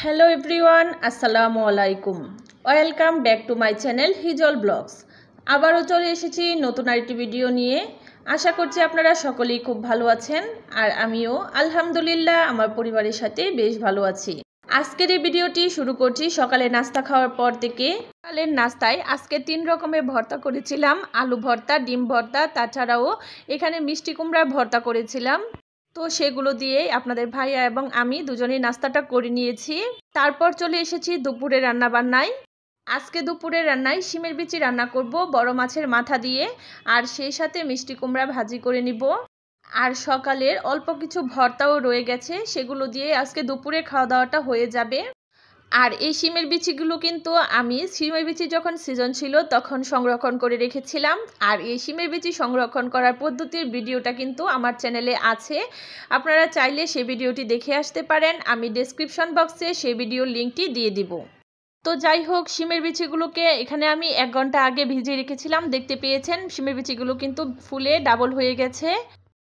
Hello everyone, আসসালামু আলাইকুম। Welcome back to my channel Hijal blogs. আবারও চলে এসেছি নতুন আরেকটি ভিডিও নিয়ে। আশা করছি আপনারা সকলেই খুব ভালো আছেন, আর আমিও আলহামদুলিল্লাহ আমার পরিবারের সাথে বেশ ভালো আছি। আজকের এই ভিডিওটি শুরু করছি সকালে নাস্তা খাওয়ার পর থেকে। সকালের নাস্তায় আজকে 3 রকমের ভর্তা করেছিলাম, আলু ভর্তা, ডিম ভর্তা, তাছাড়াও এখানে মিষ্টি কুমড়ার ভর্তা করেছিলাম। তো সেগুলো দিয়ে আপনাদের ভাইয়া এবং আমি দুজনেই নাস্তাটা করে নিয়েছি। তারপর চলে এসেছি দুপুরে রান্না বান্নায়। আজকে দুপুরে রান্নায় শিমের বিচি রান্না করব বড় মাছের মাথা দিয়ে, আর সেই সাথে মিষ্টি কুমড়া ভাজি করে নিব। আর সকালের অল্প কিছু ভর্তাও রয়ে গেছে, সেগুলো দিয়ে আজকে দুপুরে খাওয়া দাওয়াটা হয়ে যাবে। আর এই শিমের বিচিগুলো কিন্তু আমি শিমের বিচি যখন সিজন ছিল তখন সংরক্ষণ করে রেখেছিলাম। আর এই শিমের বিচি সংরক্ষণ করার পদ্ধতির ভিডিওটা কিন্তু আমার চ্যানেলে আছে, আপনারা চাইলে সেই ভিডিওটি দেখে আসতে পারেন। আমি ডেসক্রিপশন বক্সে সেই ভিডিওর লিঙ্কটি দিয়ে দিব। তো যাই হোক, শিমের বিচিগুলোকে এখানে আমি 1 ঘন্টা আগে ভিজিয়ে রেখেছিলাম। দেখতে পেয়েছেন শিমের বিচিগুলো কিন্তু ফুলে ডাবল হয়ে গেছে।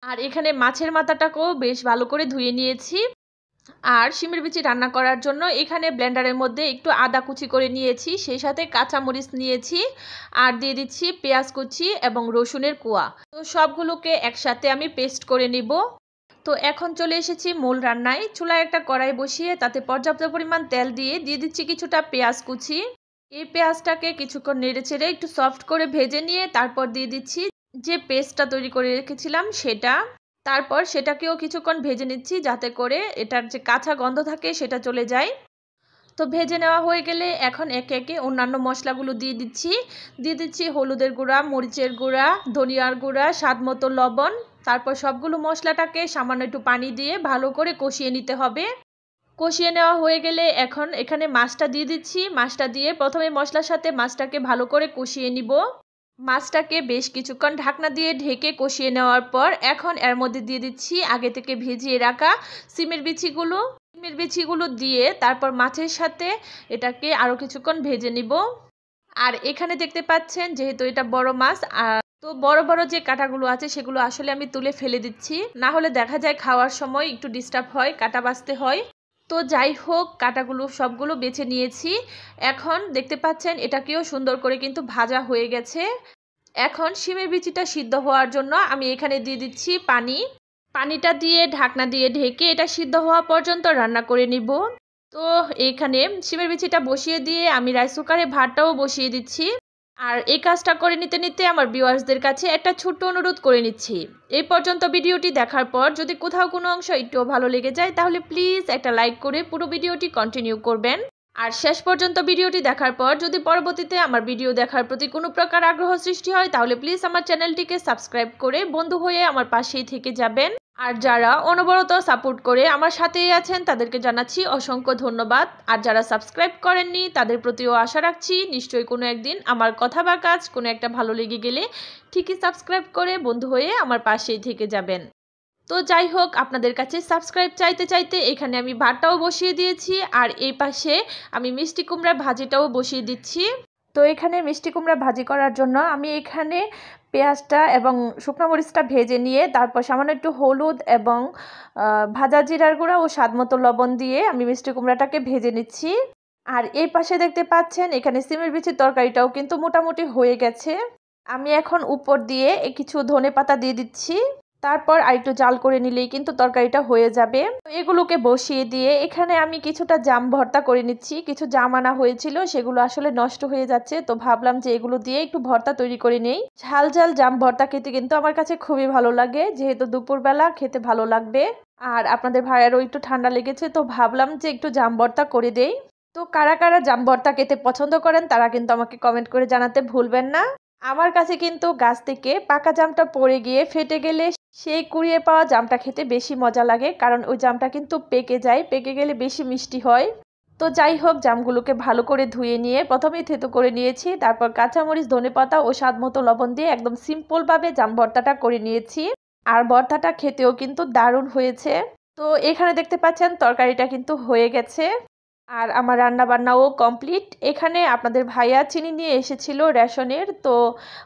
আর এখানে মাছের মাথাটাকেও বেশ ভালো করে ধুয়ে নিয়েছি। আর শিমের বিচি রান্না করার জন্য এখানে ব্লেন্ডারের মধ্যে একটু আদা কুচি করে নিয়েছি, সেই সাথে কাঁচামরিচ নিয়েছি, আর দিয়ে দিচ্ছি পেঁয়াজ কুচি এবং রসুনের কোয়া। তো সবগুলোকে একসাথে আমি পেস্ট করে নিব। তো এখন চলে এসেছি মূল রান্নায়। চুলায় একটা কড়াই বসিয়ে তাতে পর্যাপ্ত পরিমাণ তেল দিয়ে দিচ্ছি কিছুটা পেঁয়াজ কুচি। এই পেঁয়াজটাকে কিছুক্ষণ নেড়েচেড়ে একটু সফট করে ভেজে নিয়ে তারপর দিয়ে দিচ্ছি যে পেস্টটা তৈরি করে রেখেছিলাম সেটা। তারপর সেটাকেও কিছুক্ষণ ভেজে নিচ্ছি যাতে করে এটার যে কাঁচা গন্ধ থাকে সেটা চলে যায়। তো ভেজে নেওয়া হয়ে গেলে এখন একে একে অন্যান্য মশলাগুলো দিয়ে দিচ্ছি হলুদের গুঁড়া, মরিচের গুঁড়া, ধনিয়ার গুঁড়া, স্বাদমতো লবণ। তারপর সবগুলো মশলাটাকে সামান্য একটু পানি দিয়ে ভালো করে কষিয়ে নিতে হবে। কষিয়ে নেওয়া হয়ে গেলে এখন এখানে মাছটা দিয়ে দিচ্ছি। মাছটা দিয়ে প্রথমে মশলার সাথে মাছটাকে ভালো করে কষিয়ে নিব। মাছটাকে বেশ কিছুক্ষণ ঢাকনা দিয়ে ঢেকে কষিয়ে নেওয়ার পর এখন এর মধ্যে দিয়ে দিচ্ছি আগে থেকে ভিজিয়ে রাখা সিমের বিচিগুলো দিয়ে তারপর মাছের সাথে এটাকে আরও কিছুক্ষণ ভেজে নিব। আর এখানে দেখতে পাচ্ছেন যেহেতু এটা বড় মাছ, আর তো বড় বড় যে কাঁটাগুলো আছে সেগুলো আসলে আমি তুলে ফেলে দিচ্ছি, না হলে দেখা যায় খাওয়ার সময় একটু ডিস্টার্ব হয়, কাঁটা বাছতে হয়। তো যাই হোক, কাঁটাগুলো সবগুলো বেছে নিয়েছি। এখন দেখতে পাচ্ছেন এটাকেও সুন্দর করে কিন্তু ভাজা হয়ে গেছে। এখন শিমের বিচিটা সিদ্ধ হওয়ার জন্য আমি এখানে দিয়ে দিচ্ছি পানিটা দিয়ে ঢাকনা দিয়ে ঢেকে এটা সিদ্ধ হওয়া পর্যন্ত রান্না করে নিব। তো এখানে শিমের বিচিটা বসিয়ে দিয়ে আমি রাইস কুকারে ভাতটাও বসিয়ে দিচ্ছি। আর এই কাজটা করে নিতে নিতে আমার ভিউয়ার্সদের কাছে একটা ছোট্ট অনুরোধ করে নিচ্ছি। এই পর্যন্ত ভিডিওটি দেখার পর যদি কোথাও কোনো অংশ একটুও ভালো লেগে যায় তাহলে প্লিজ একটা লাইক করে পুরো ভিডিওটি কন্টিনিউ করবেন। আর শেষ পর্যন্ত ভিডিওটি দেখার পর যদি পরবর্তীতে আমার ভিডিও দেখার প্রতি কোনো প্রকার আগ্রহ সৃষ্টি হয় তাহলে প্লিজ আমার চ্যানেলটিকে সাবস্ক্রাইব করে বন্ধু হয়ে আমার পাশেই থেকে যাবেন। আর যারা অনবরত সাপোর্ট করে আমার সাথেই আছেন তাদেরকে জানাচ্ছি অসংখ্য ধন্যবাদ। আর যারা সাবস্ক্রাইব করেননি তাদের প্রতিও আশা রাখছি নিশ্চয়ই কোনো একদিন আমার কথা বা কাজ কোনো একটা ভালো লেগে গেলে ঠিকই সাবস্ক্রাইব করে বন্ধু হয়ে আমার পাশেই থেকে যাবেন। তো যাই হোক, আপনাদের কাছে সাবস্ক্রাইব চাইতে চাইতে এখানে আমি ভাতটাও বসিয়ে দিয়েছি, আর এই পাশে আমি মিষ্টি কুমড়া ভাজিটাও বসিয়ে দিচ্ছি। তো এখানে মিষ্টি কুমড়া ভাজি করার জন্য আমি এখানে পেঁয়াজটা এবং শুকনো মরিচটা ভেজে নিয়ে তারপর সামান্য একটু হলুদ এবং ভাজা জিরার গুঁড়া ও স্বাদমতো লবণ দিয়ে আমি মিষ্টি কুমড়াটাকে ভেজে নিচ্ছি। আর এই পাশে দেখতে পাচ্ছেন এখানে সিমের বিচির তরকারিটাও কিন্তু মোটামুটি হয়ে গেছে। আমি এখন উপর দিয়ে কিছু ধনেপাতা দিয়ে দিচ্ছি। তারপর আরেকটু জাল করে নিলেই কিন্তু তরকারিটা হয়ে যাবে। এগুলোকে বসিয়ে দিয়ে এখানে আমি কিছুটা জাম ভর্তা করে নিচ্ছি। কিছু জাম আনা হয়েছিল, সেগুলো আসলে নষ্ট হয়ে যাচ্ছে, তো ভাবলাম যে এগুলো দিয়ে একটু ভর্তা তৈরি করে নেই। ঝাল ঝাল জাম ভর্তা খেতে কিন্তু আমার কাছে খুবই ভালো লাগে, যেহেতু দুপুরবেলা খেতে ভালো লাগবে। আর আপনাদের ভাইয়ারও একটু ঠান্ডা লেগেছে, তো ভাবলাম যে একটু জাম ভর্তা করে দেই। তো কারা কারা জাম ভর্তা খেতে পছন্দ করেন তারা কিন্তু আমাকে কমেন্ট করে জানাতে ভুলবেন না। আমার কাছে কিন্তু গাছ থেকে পাকা জামটা পড়ে গিয়ে ফেটে গেলে সেই কুড়িয়ে পাওয়া জামটা খেতে বেশি মজা লাগে, কারণ ওই জামটা কিন্তু পেকে যায়, পেকে গেলে বেশি মিষ্টি হয়। তো যাই হোক, জামগুলোকে ভালো করে ধুয়ে নিয়ে প্রথমেই থেতো করে নিয়েছি, তারপর কাঁচামরিচ, ধনেপাতা ও স্বাদমতো লবণ দিয়ে একদম সিম্পলভাবে জাম ভর্তাটা করে নিয়েছি। আর ভর্তাটা খেতেও কিন্তু দারুণ হয়েছে। তো এখানে দেখতে পাচ্ছেন তরকারিটা কিন্তু হয়ে গেছে, আর আমার রান্না বান্নাও কমপ্লিট। এখানে আপনাদের ভাইয়া চিনি নিয়ে এসেছিল রেশনের, তো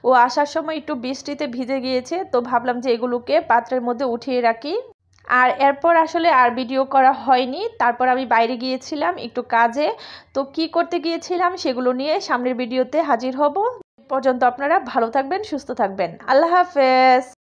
ও আসার সময় একটু বৃষ্টিতে ভিজে গিয়েছে, তো ভাবলাম যে এগুলোকে পাত্রের মধ্যে উঠিয়ে রাখি। আর এরপর আসলে আর ভিডিও করা হয়নি। তারপর আমি বাইরে গিয়েছিলাম একটু কাজে। তো কি করতে গিয়েছিলাম সেগুলো নিয়ে সামনের ভিডিওতে হাজির হব। পর্যন্ত আপনারা ভালো থাকবেন, সুস্থ থাকবেন। আল্লাহ হাফেজ।